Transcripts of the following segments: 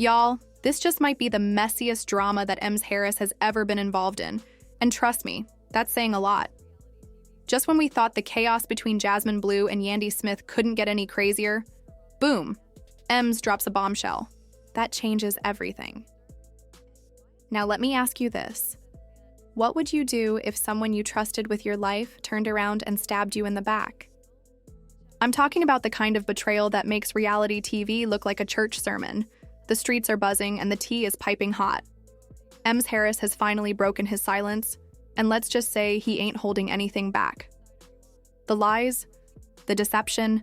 Y'all, this just might be the messiest drama that Mendeecees Harris has ever been involved in. And trust me, that's saying a lot. Just when we thought the chaos between Jasmine Bleu and Yandy Smith couldn't get any crazier, boom, Ems drops a bombshell. That changes everything. Now let me ask you this. What would you do if someone you trusted with your life turned around and stabbed you in the back? I'm talking about the kind of betrayal that makes reality TV look like a church sermon. The streets are buzzing and the tea is piping hot. Mendeecees Harris has finally broken his silence, and let's just say he ain't holding anything back. The lies, the deception,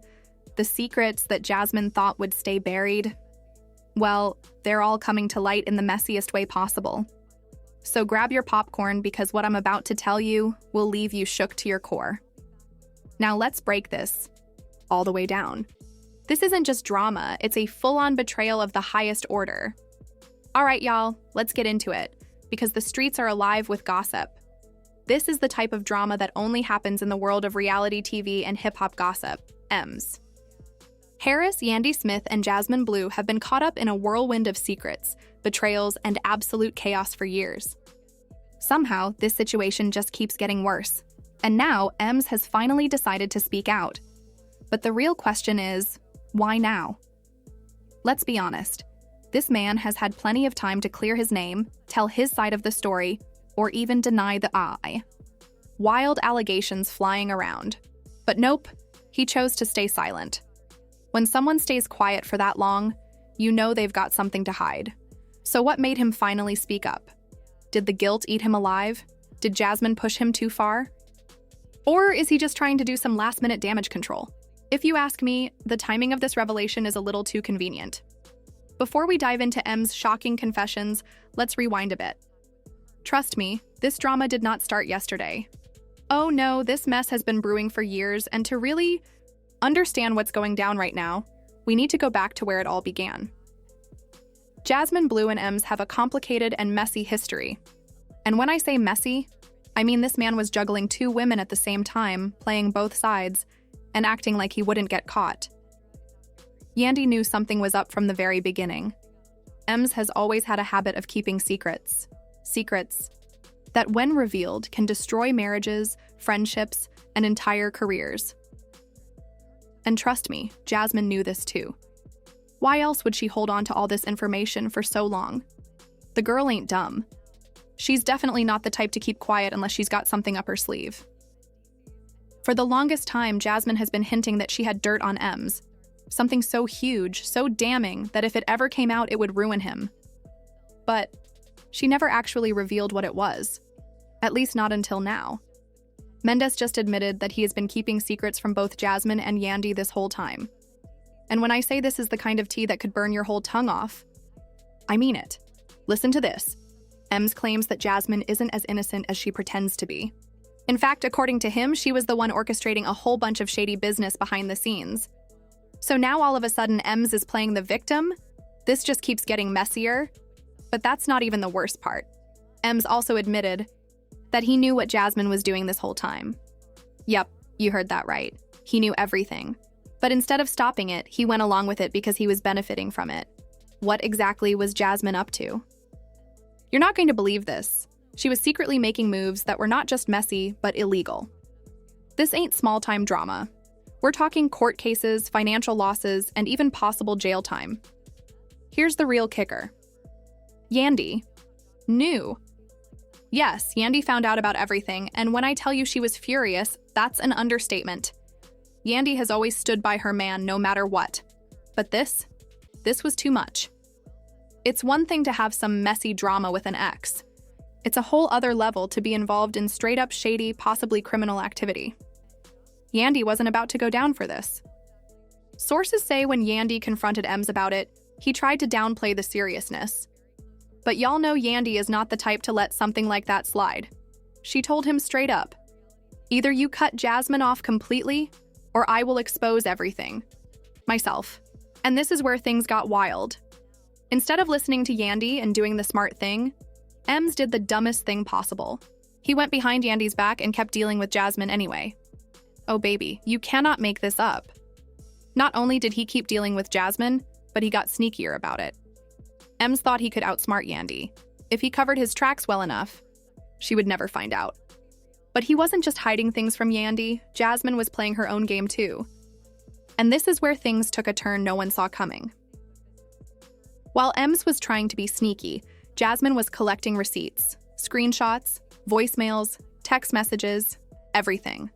the secrets that Jasmine thought would stay buried, well, they're all coming to light in the messiest way possible. So grab your popcorn because what I'm about to tell you will leave you shook to your core. Now let's break this all the way down. This isn't just drama, it's a full-on betrayal of the highest order. All right, y'all, let's get into it, because the streets are alive with gossip. This is the type of drama that only happens in the world of reality TV and hip-hop gossip, Mendeecees. Harris, Yandy Smith, and Jasmine Bleu have been caught up in a whirlwind of secrets, betrayals, and absolute chaos for years. Somehow, this situation just keeps getting worse. And now, Mendeecees has finally decided to speak out. But the real question is, why now? Let's be honest. This man has had plenty of time to clear his name, tell his side of the story, or even deny the lie. Wild allegations flying around. But nope, he chose to stay silent. When someone stays quiet for that long, you know they've got something to hide. So what made him finally speak up? Did the guilt eat him alive? Did Jasmine push him too far? Or is he just trying to do some last-minute damage control? If you ask me, the timing of this revelation is a little too convenient. Before we dive into Mendeecees' shocking confessions, let's rewind a bit. Trust me, this drama did not start yesterday. Oh no, this mess has been brewing for years, and to really understand what's going down right now, we need to go back to where it all began. Jasmine Bleu and Mendeecees have a complicated and messy history. And when I say messy, I mean this man was juggling two women at the same time, playing both sides, and acting like he wouldn't get caught. Yandy knew something was up from the very beginning. Mendeecees has always had a habit of keeping secrets. Secrets that, when revealed, can destroy marriages, friendships, and entire careers. And trust me, Jasmine knew this too. Why else would she hold on to all this information for so long? The girl ain't dumb. She's definitely not the type to keep quiet unless she's got something up her sleeve. For the longest time, Jasmine has been hinting that she had dirt on Mendeecees. Something so huge, so damning, that if it ever came out, it would ruin him. But she never actually revealed what it was. At least not until now. Mendeecees just admitted that he has been keeping secrets from both Jasmine and Yandy this whole time. And when I say this is the kind of tea that could burn your whole tongue off, I mean it. Listen to this. Mendeecees claims that Jasmine isn't as innocent as she pretends to be. In fact, according to him, she was the one orchestrating a whole bunch of shady business behind the scenes. So now all of a sudden Mendeecees is playing the victim? This just keeps getting messier. But that's not even the worst part. Mendeecees also admitted that he knew what Jasmine was doing this whole time. Yep, you heard that right. He knew everything. But instead of stopping it, he went along with it because he was benefiting from it. What exactly was Jasmine up to? You're not going to believe this. She was secretly making moves that were not just messy, but illegal. This ain't small-time drama. We're talking court cases, financial losses, and even possible jail time. Here's the real kicker. Yandy knew. Yes, Yandy found out about everything, and when I tell you she was furious, that's an understatement. Yandy has always stood by her man no matter what. But this was too much. It's one thing to have some messy drama with an ex. It's a whole other level to be involved in straight-up shady, possibly criminal activity. Yandy wasn't about to go down for this. Sources say when Yandy confronted Mendeecees about it, he tried to downplay the seriousness. But y'all know Yandy is not the type to let something like that slide. She told him straight up, either you cut Jasmine off completely, or I will expose everything. Myself. And this is where things got wild. Instead of listening to Yandy and doing the smart thing, Mendeecees did the dumbest thing possible. He went behind Yandy's back and kept dealing with Jasmine anyway. Oh baby, you cannot make this up. Not only did he keep dealing with Jasmine, but he got sneakier about it. Ems thought he could outsmart Yandy. If he covered his tracks well enough, she would never find out. But he wasn't just hiding things from Yandy, Jasmine was playing her own game too. And this is where things took a turn no one saw coming. While Ems was trying to be sneaky, Jasmine was collecting receipts, screenshots, voicemails, text messages, everything.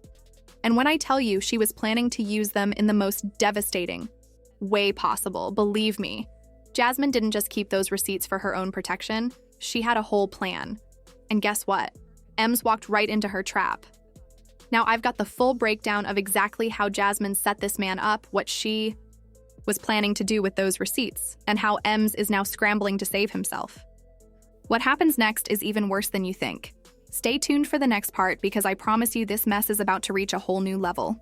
And when I tell you she was planning to use them in the most devastating way possible, believe me, Jasmine didn't just keep those receipts for her own protection, she had a whole plan. And guess what? Ems walked right into her trap. Now I've got the full breakdown of exactly how Jasmine set this man up, what she was planning to do with those receipts, and how Ems is now scrambling to save himself. What happens next is even worse than you think. Stay tuned for the next part because I promise you this mess is about to reach a whole new level.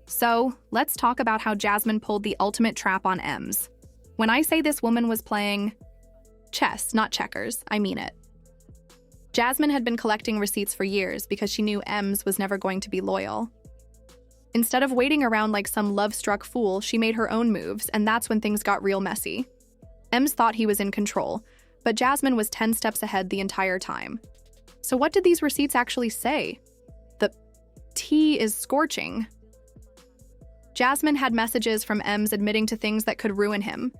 So, let's talk about how Jasmine pulled the ultimate trap on Ems. When I say this woman was playing chess, not checkers, I mean it. Jasmine had been collecting receipts for years because she knew Ems was never going to be loyal. Instead of waiting around like some love-struck fool, she made her own moves, and that's when things got real messy. Ems thought he was in control, but Jasmine was 10 steps ahead the entire time. So what did these receipts actually say? The tea is scorching. Jasmine had messages from Ems admitting to things that could ruin him.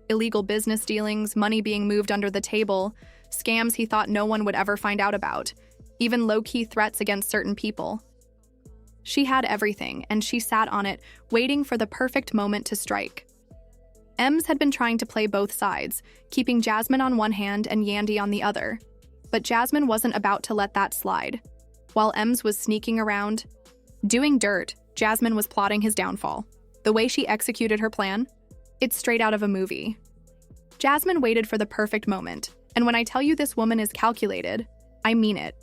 Illegal business dealings, money being moved under the table, scams he thought no one would ever find out about, even low-key threats against certain people. She had everything, and she sat on it, waiting for the perfect moment to strike. Ems had been trying to play both sides, keeping Jasmine on one hand and Yandy on the other. But Jasmine wasn't about to let that slide. While Ems was sneaking around, doing dirt, Jasmine was plotting his downfall. The way she executed her plan, it's straight out of a movie. Jasmine waited for the perfect moment, and when I tell you this woman is calculated, I mean it.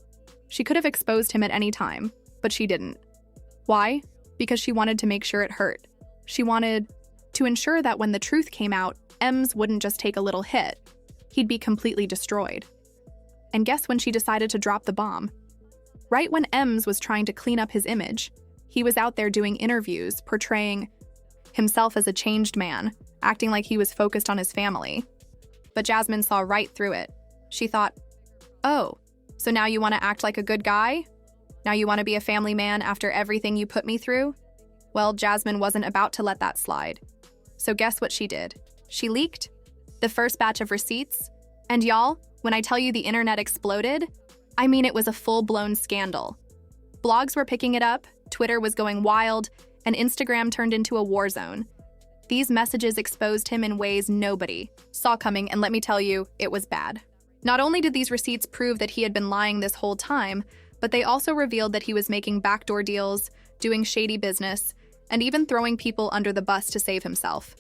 She could have exposed him at any time, but she didn't. Why? Because she wanted to make sure it hurt. She wanted to ensure that when the truth came out, Ems wouldn't just take a little hit. He'd be completely destroyed. And guess when she decided to drop the bomb? Right when Ems was trying to clean up his image. He was out there doing interviews, portraying himself as a changed man, acting like he was focused on his family. But Jasmine saw right through it. She thought, oh, so now you want to act like a good guy? Now you want to be a family man after everything you put me through? Well, Jasmine wasn't about to let that slide. So guess what she did? She leaked the first batch of receipts. And y'all, when I tell you the internet exploded, I mean it was a full-blown scandal. Blogs were picking it up, Twitter was going wild, and Instagram turned into a war zone. These messages exposed him in ways nobody saw coming, and let me tell you, it was bad. Not only did these receipts prove that he had been lying this whole time, but they also revealed that he was making backdoor deals, doing shady business, and even throwing people under the bus to save himself.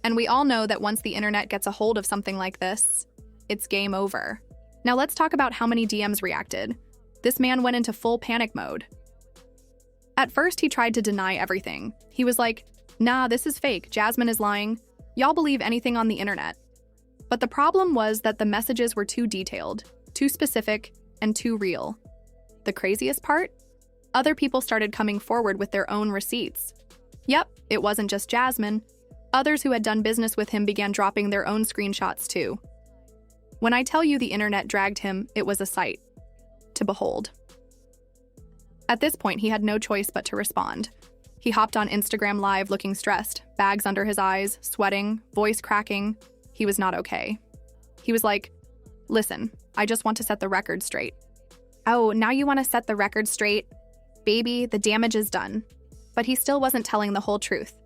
And we all know that once the internet gets a hold of something like this, it's game over. Now let's talk about how many DMs reacted. This man went into full panic mode. At first, he tried to deny everything. He was like, nah, this is fake, Jasmine is lying. Y'all believe anything on the internet. But the problem was that the messages were too detailed, too specific, and too real. The craziest part? Other people started coming forward with their own receipts. Yep, it wasn't just Jasmine. Others who had done business with him began dropping their own screenshots too. When I tell you the internet dragged him, it was a sight to behold. At this point, he had no choice but to respond. He hopped on Instagram Live looking stressed, bags under his eyes, sweating, voice cracking. He was not okay. He was like, listen, I just want to set the record straight. Oh, now you want to set the record straight? Baby, the damage is done. But he still wasn't telling the whole truth.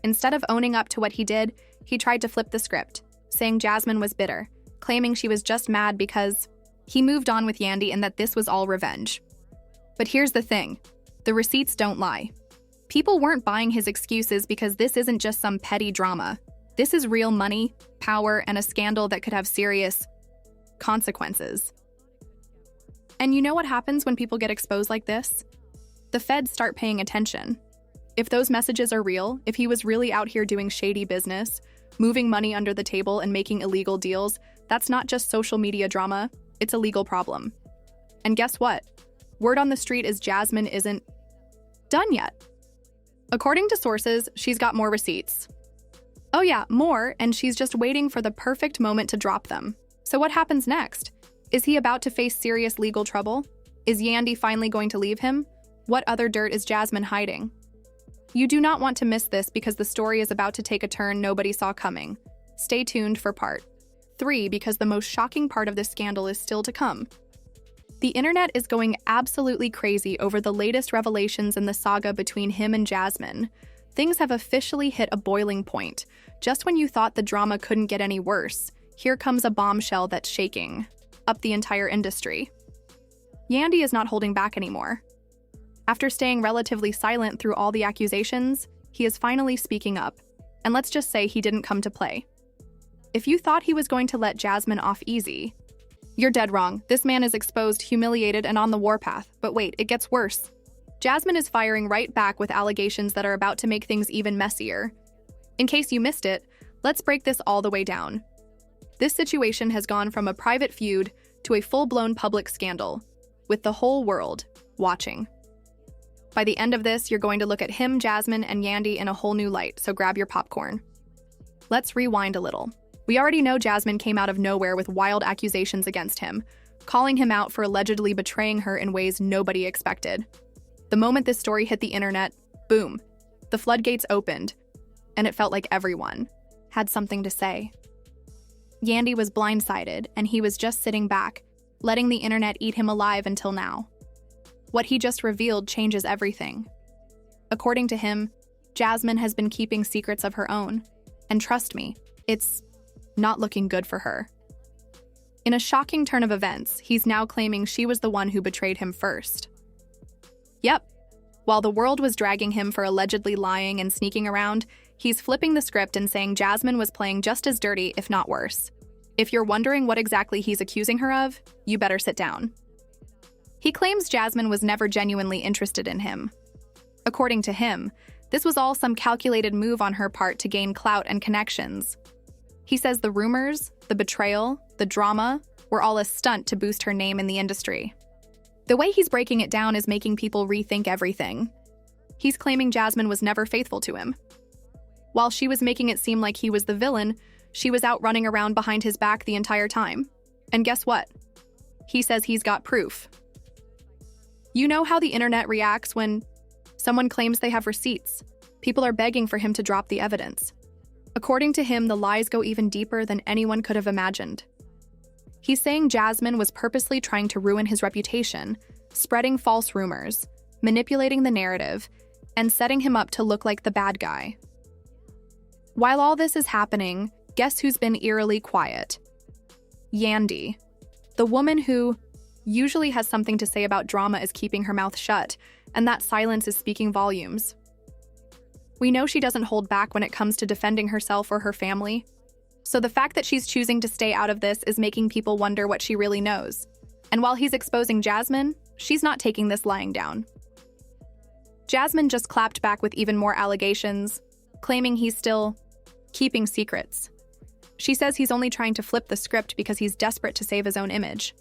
Instead of owning up to what he did, he tried to flip the script, saying Jasmine was bitter, claiming she was just mad because he moved on with Yandy and that this was all revenge. But here's the thing, the receipts don't lie. People weren't buying his excuses because this isn't just some petty drama. This is real money, power, and a scandal that could have serious consequences. And you know what happens when people get exposed like this? The feds start paying attention. If those messages are real, if he was really out here doing shady business, moving money under the table and making illegal deals, that's not just social media drama, it's a legal problem. And guess what? Word on the street is Jasmine isn't done yet. According to sources, she's got more receipts. Oh yeah, more, and she's just waiting for the perfect moment to drop them. So what happens next? Is he about to face serious legal trouble? Is Yandy finally going to leave him? What other dirt is Jasmine hiding? You do not want to miss this because the story is about to take a turn nobody saw coming. Stay tuned for part 3 because the most shocking part of this scandal is still to come. The internet is going absolutely crazy over the latest revelations in the saga between him and Jasmine. Things have officially hit a boiling point. Just when you thought the drama couldn't get any worse, here comes a bombshell that's shaking up the entire industry. Yandy is not holding back anymore. After staying relatively silent through all the accusations, he is finally speaking up. And let's just say he didn't come to play. If you thought he was going to let Jasmine off easy, you're dead wrong. This man is exposed, humiliated, and on the warpath. But wait, it gets worse. Jasmine is firing right back with allegations that are about to make things even messier. In case you missed it, let's break this all the way down. This situation has gone from a private feud to a full-blown public scandal, with the whole world watching. By the end of this, you're going to look at him, Jasmine, and Yandy in a whole new light, so grab your popcorn. Let's rewind a little. We already know Jasmine came out of nowhere with wild accusations against him, calling him out for allegedly betraying her in ways nobody expected. The moment this story hit the internet, boom, the floodgates opened, and it felt like everyone had something to say. Yandy was blindsided, and he was just sitting back, letting the internet eat him alive until now. What he just revealed changes everything. According to him, Jasmine has been keeping secrets of her own, and trust me, it's not looking good for her. In a shocking turn of events, he's now claiming she was the one who betrayed him first. Yep. While the world was dragging him for allegedly lying and sneaking around, he's flipping the script and saying Jasmine was playing just as dirty, if not worse. If you're wondering what exactly he's accusing her of, you better sit down. He claims Jasmine was never genuinely interested in him. According to him, this was all some calculated move on her part to gain clout and connections. He says the rumors, the betrayal, the drama were all a stunt to boost her name in the industry. The way he's breaking it down is making people rethink everything. He's claiming Jasmine was never faithful to him. While she was making it seem like he was the villain, she was out running around behind his back the entire time. And guess what? He says he's got proof. You know how the internet reacts when someone claims they have receipts. People are begging for him to drop the evidence. According to him, the lies go even deeper than anyone could have imagined. He's saying Jasmine was purposely trying to ruin his reputation, spreading false rumors, manipulating the narrative, and setting him up to look like the bad guy. While all this is happening, guess who's been eerily quiet? Yandy. The woman who usually has something to say about drama is keeping her mouth shut, and that silence is speaking volumes. We know she doesn't hold back when it comes to defending herself or her family. So the fact that she's choosing to stay out of this is making people wonder what she really knows. And while he's exposing Jasmine, she's not taking this lying down. Jasmine just clapped back with even more allegations, claiming he's still keeping secrets. She says he's only trying to flip the script because he's desperate to save his own image.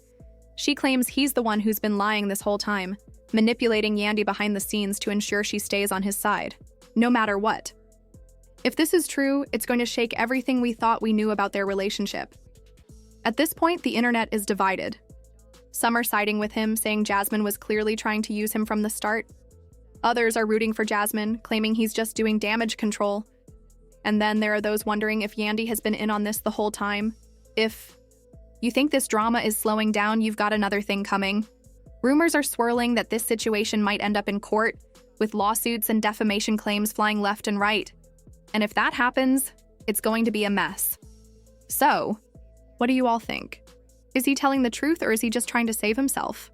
She claims he's the one who's been lying this whole time, manipulating Yandy behind the scenes to ensure she stays on his side, no matter what. If this is true, it's going to shake everything we thought we knew about their relationship. At this point, the internet is divided. Some are siding with him, saying Jasmine was clearly trying to use him from the start. Others are rooting for Jasmine, claiming he's just doing damage control. And then there are those wondering if Yandy has been in on this the whole time. If you think this drama is slowing down, you've got another thing coming. Rumors are swirling that this situation might end up in court, with lawsuits and defamation claims flying left and right. And if that happens, it's going to be a mess. So, what do you all think? Is he telling the truth or is he just trying to save himself?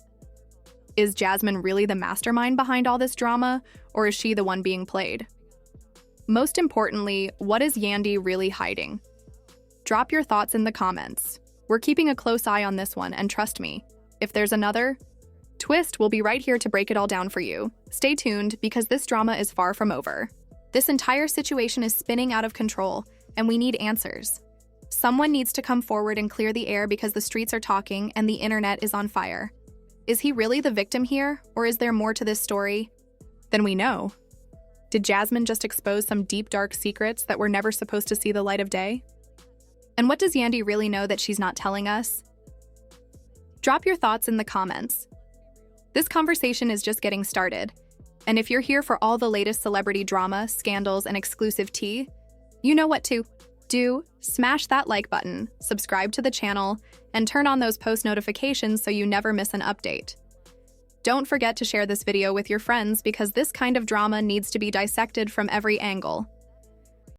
Is Jasmine really the mastermind behind all this drama, or is she the one being played? Most importantly, what is Yandy really hiding? Drop your thoughts in the comments. We're keeping a close eye on this one, and trust me, if there's another twist, we'll be right here to break it all down for you. Stay tuned, because this drama is far from over. This entire situation is spinning out of control, and we need answers. Someone needs to come forward and clear the air because the streets are talking and the internet is on fire. Is he really the victim here, or is there more to this story than we know? Did Jasmine just expose some deep, dark secrets that were never supposed to see the light of day? And what does Yandy really know that she's not telling us? Drop your thoughts in the comments. This conversation is just getting started, and if you're here for all the latest celebrity drama, scandals, and exclusive tea, you know what to do. Smash that like button, subscribe to the channel, and turn on those post notifications so you never miss an update. Don't forget to share this video with your friends because this kind of drama needs to be dissected from every angle.